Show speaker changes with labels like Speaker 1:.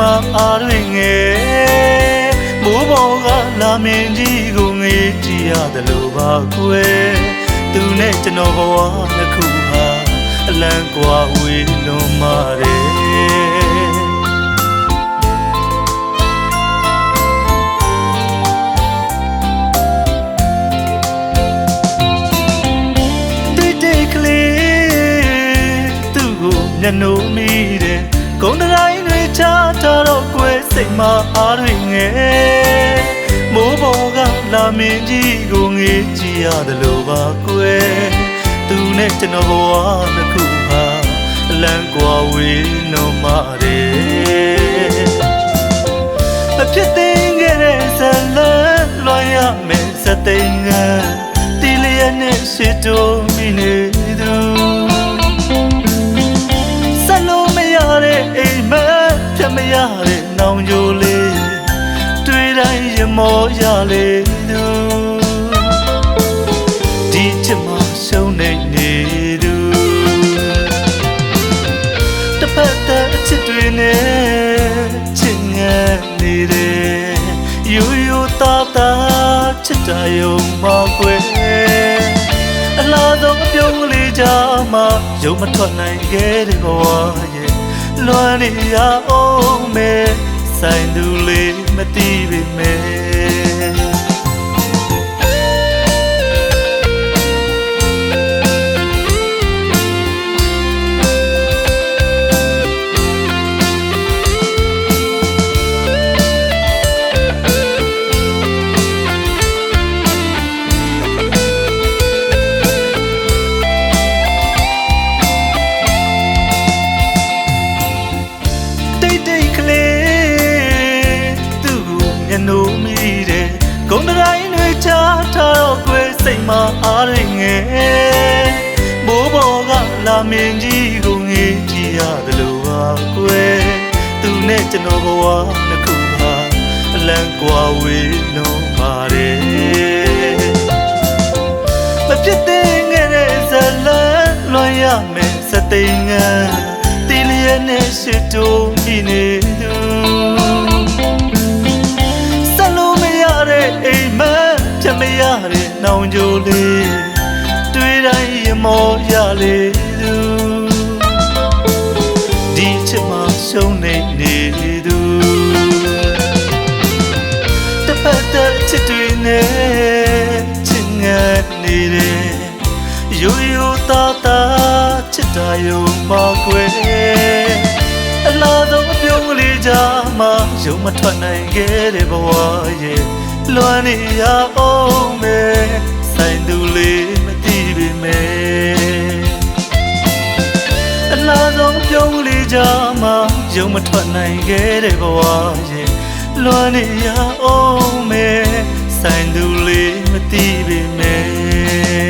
Speaker 1: မှာအားတွေငယ်မိုးပေါ်ကလာမင်းကြီးကိုငေးကြည့်ရတယ်လို့ပါကွယ်သူနဲ့ကျွန်တော်ဘဝတစ်ခုဟာအလံကွာဝေးလွန်မာတယ်မျက်နှာမိတယ်ဂုံတိုင်းတွေချထားတော့ကွယ်စိတ်မှာအားတွေငယ်မိုးပေါ်ကလာမင်းကြီးကိုငေးကြည့်ရတယ်လို့ပါကွယ်သူနဲ့ကျွန်တော်ဘဝတစ်ခုဟာအလံကွာဝေးလွန်မာတယ်မဖြစ်သေးခဲ့တဲ့ဇလန်လွှမ်းရမယ်စသိင္ကန်းတီလျက်နဲ့ရှစ်တိုးမိနေသူအိမ်မက်ပြမရတဲ့နောင်ကြိုလေးတွေ့တိုင်းရမောရလေသူဒီချစ်မှရှုံးနေသူတစ်ဖက်တည်းအချစ်တွေနဲ့ချစ်ငတ်နေတယ်ရိုးရိုးသားသားချစ်တာယုံမှာကွယ်အလားဆုံးအပြုံးလေးကြမှာယုံမထွက်နိုင်ခဲ့တဲ့ဘဝရဲ့လွမ်းနေရအောင်မယ်ဆိုင်သူလေးမသိပေမဲ့ဂုံတိုင်းတွေချထားတော့ကွယ်စိတ်မှာအားတွေငယ်မိုးပေါ်ကလာမင်းကြီးကိုငေးကြည့်ရတယ်လို့ပါကွယ်သူနဲ့ကျွန်တော်ဘဝနှစ်ခုဟာအလံကွာဝေးလုံးပါတယ်မဖြစ်သေးခဲ့တဲ့ဇလန်လွှမ်းရမယ်စသိင္ကန်းတီလျက်နဲ့ရှစ်တိုးမိနေသူအိမ်မက်ပြမရတဲ့နောင်ကြိုလေးတွေ့တိုင်းရမောရလေသူဒီချစ်မှရှုံးနေသူတစ်ဖက်တည်းချစ်တွေနဲ့ချစ်ငတ်နေတယ်ရိုးရိုးသားသားချစ်တာယုံမှာကွယ်အလားဆုံးအပြုံးလေးကြမှာယုံမထွက်နိုင်ခဲ့တဲ့ဘဝရဲ့လွမ်းနေရအောင်မယ်ဆိုင်သူလေးမသိပေမဲ့အလားဆုံးပြုံးလေးကြမှာယုံမထွက်နိုင်ခဲ့တဲ့ဘဝရဲ့လွမ်းနေရအောင်မယ်ဆိုင်သူလေးမသိပေမဲ့